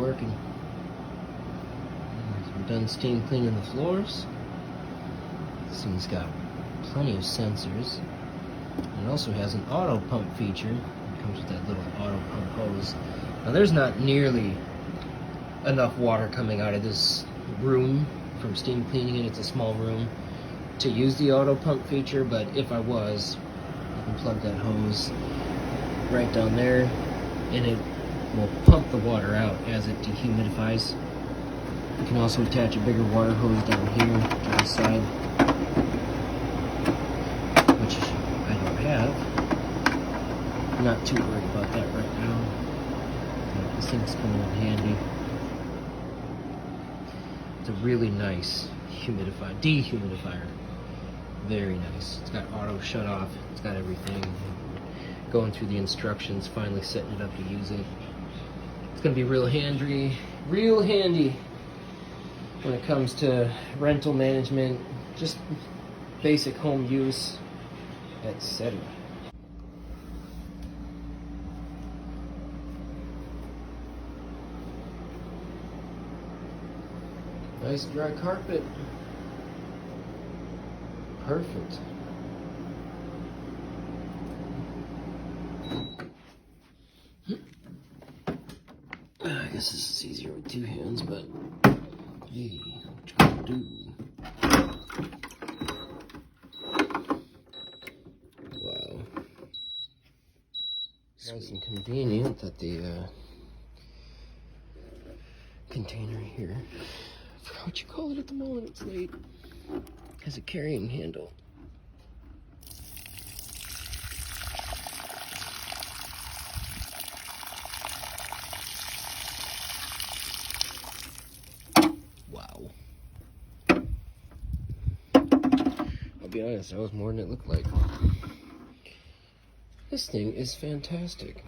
working. We're done steam cleaning the floors. This thing's got plenty of sensors. It also has an auto pump feature. It comes with that little auto pump hose. Now there's not nearly enough water coming out of this room from steam cleaning it. It's a small room to use the auto pump feature, but if I was, I can plug that hose right down there and it will pump the water out as it dehumidifies. You can also attach a bigger water hose down here to the side, which I don't have. I'm not too worried about that right now. This thing's coming in handy. It's a really nice dehumidifier. Very nice. It's got auto shut off. It's got everything. Going through the instructions, finally setting it up to use it. It's gonna be real handy when it comes to rental management, just basic home use, etc. Nice dry carpet. Perfect. I guess this is easier with two hands, but hey, what you gonna do? Wow. Nice and convenient that the container here, I forgot what you call it at the moment, it's late, has a carrying handle. Wow. I'll be honest, that was more than it looked like. This thing is fantastic.